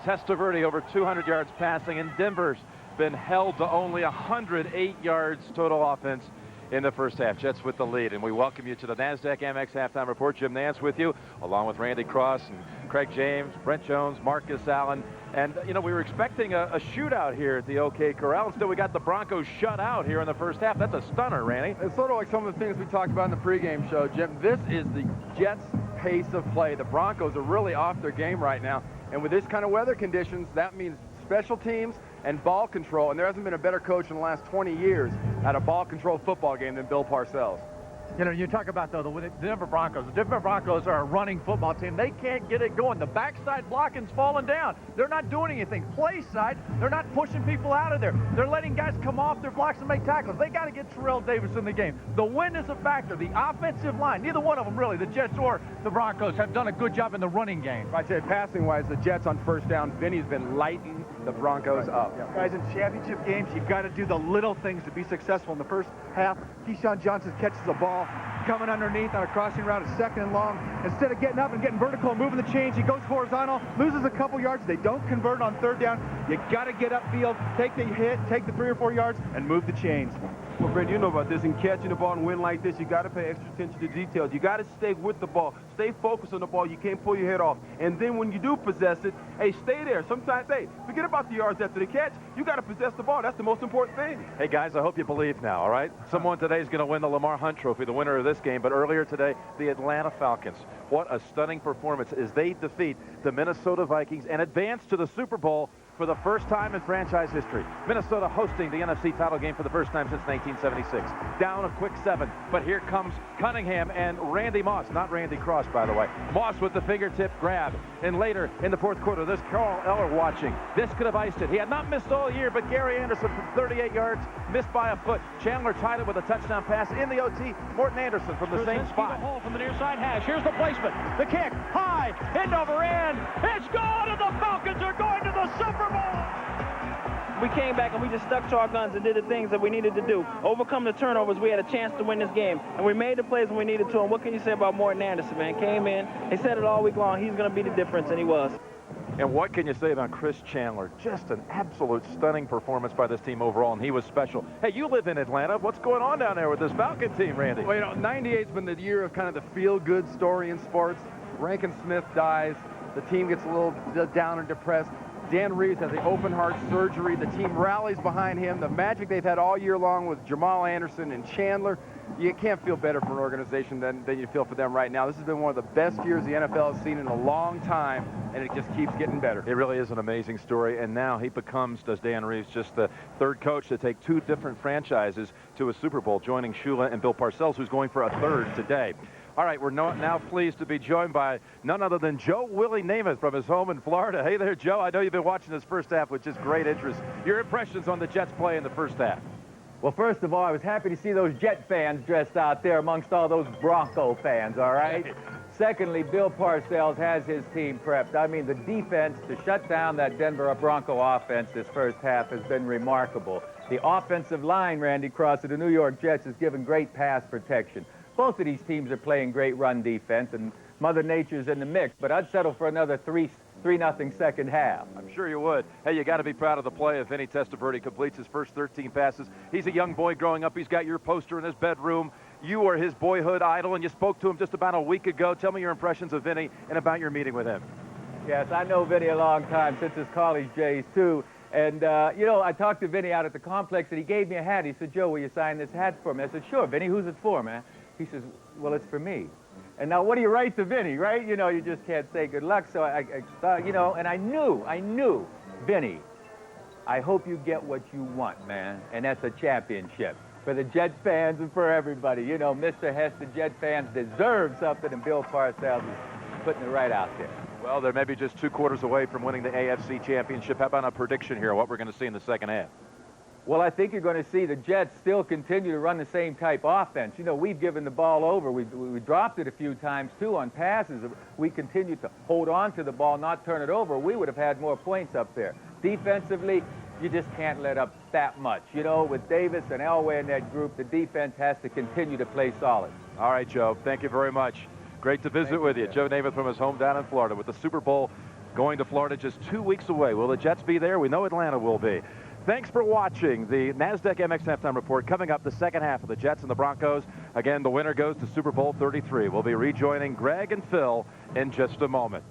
Testaverde over 200 yards passing, and Denver's been held to only 108 yards total offense in the first half. Jets with the lead, and we welcome you to the NASDAQ Amex Halftime Report. Jim Nantz with you, along with Randy Cross and Craig James, Brent Jones, Marcus Allen. And, you know, we were expecting a shootout here at the OK Corral. Instead, we got the Broncos shut out here in the first half. That's a stunner, Randy. It's sort of like some of the things we talked about in the pregame show, Jim. This is the Jets' pace of play. The Broncos are really off their game right now. And with this kind of weather conditions, that means special teams and ball control. And there hasn't been a better coach in the last 20 years at a ball control football game than Bill Parcells. You know, you talk about, though, the Denver Broncos. The Denver Broncos are a running football team. They can't get it going. The backside blocking's falling down. They're not doing anything. Play side, they're not pushing people out of there. They're letting guys come off their blocks and make tackles. They got to get Terrell Davis in the game. The wind is a factor. The offensive line, neither one of them really, the Jets or the Broncos, have done a good job in the running game. I'd say passing-wise, the Jets on first down, Vinny's been lighting the Broncos up. Yeah. Guys, in championship games, you've got to do the little things to be successful. In the first half, Keyshawn Johnson catches the ball coming underneath on a crossing route, a second and long. Instead of getting up and getting vertical and moving the chains, he goes horizontal, loses a couple yards. They don't convert on third down. You got to get upfield, take the hit, take the 3 or 4 yards, and move the chains. Well, Brent, you know about this. In catching the ball and win like this, you got to pay extra attention to details. You got to stay with the ball. Stay focused on the ball. You can't pull your head off. And then when you do possess it, hey, stay there. Sometimes, hey, forget about the yards after the catch. You got to possess the ball. That's the most important thing. Hey, guys, I hope you believe now, all right? Someone today is going to win the Lamar Hunt Trophy, the winner of this game. But earlier today, the Atlanta Falcons. What a stunning performance as they defeat the Minnesota Vikings and advance to the Super Bowl for the first time in franchise history. Minnesota hosting the NFC title game for the first time since 1976. Down a quick 7, but here comes Cunningham and Randy Moss, not Randy Cross, by the way. Moss with the fingertip grab, and later in the fourth quarter, there's Carl Eller watching. This could have iced it. He had not missed all year, but Gary Anderson from 38 yards missed by a foot. Chandler tied it with a touchdown pass in the OT. Morton Anderson from the same spot. The hole from the near side hash. Here's the placement. The kick, high, end over end. It's gone, and the Falcons are going to the Super Bowl. We came back and we just stuck to our guns and did the things that we needed to do. Overcome the turnovers, we had a chance to win this game. And we made the plays when we needed to. And what can you say about Morton Anderson, man? Came in, he said it all week long. He's going to be the difference, and he was. And what can you say about Chris Chandler? Just an absolute stunning performance by this team overall, and he was special. Hey, you live in Atlanta. What's going on down there with this Falcon team, Randy? Well, you know, 98's been the year of kind of the feel-good story in sports. Rankin Smith dies. The team gets a little down and depressed. Dan Reeves has the open heart surgery. The team rallies behind him. The magic they've had all year long with Jamal Anderson and Chandler. You can't feel better for an organization than you feel for them right now. This has been one of the best years the NFL has seen in a long time, and it just keeps getting better. It really is an amazing story, and now he becomes, does Dan Reeves, just the third coach to take 2 different franchises to a Super Bowl, joining Shula and Bill Parcells, who's going for a 3rd today. All right, we're now pleased to be joined by none other than Joe Willie Namath from his home in Florida. Hey there, Joe. I know you've been watching this first half with just great interest. Your impressions on the Jets play in the first half? Well, first of all, I was happy to see those Jet fans dressed out there amongst all those Bronco fans, all right? Secondly, Bill Parcells has his team prepped. I mean, the defense to shut down that Denver Bronco offense this first half has been remarkable. The offensive line, Randy Cross, of the New York Jets has given great pass protection. Both of these teams are playing great run defense, and Mother Nature's in the mix, but I'd settle for another 3-0 second half. I'm sure you would. Hey, you got to be proud of the play if Vinny Testaverde completes his first 13 passes. He's a young boy growing up. He's got your poster in his bedroom. You are his boyhood idol, and you spoke to him just about a week ago. Tell me your impressions of Vinny and about your meeting with him. Yes, I know Vinny a long time, since his college days, too. And, you know, I talked to Vinny out at the complex, and he gave me a hat. He said, Joe, will you sign this hat for me? I said, sure, Vinny, who's it for, man? He says, well, it's for me. And now what do you write to Vinny, right? You know, you just can't say good luck. So I thought, you know, and I knew, Vinny, I hope you get what you want, man. And that's a championship for the Jet fans and for everybody. You know, Mr. Hess, the Jet fans deserve something, and Bill Parcells is putting it right out there. Well, they're maybe just 2 quarters away from winning the AFC championship. How about a prediction here, what we're going to see in the second half? Well, I think you're going to see the Jets still continue to run the same type offense. You know, we've given the ball over. We dropped it a few times, too, on passes. We continued to hold on to the ball, not turn it over. We would have had more points up there. Defensively, you just can't let up that much. You know, with Davis and Elway in that group, the defense has to continue to play solid. All right, Joe. Thank you very much. Great to visit with you. Joe Namath from his home down in Florida with the Super Bowl going to Florida just 2 weeks away. Will the Jets be there? We know Atlanta will be. Thanks for watching the NASDAQ MX Halftime Report. Coming up, the second half of the Jets and the Broncos. Again, the winner goes to Super Bowl 33. We'll be rejoining Greg and Phil in just a moment.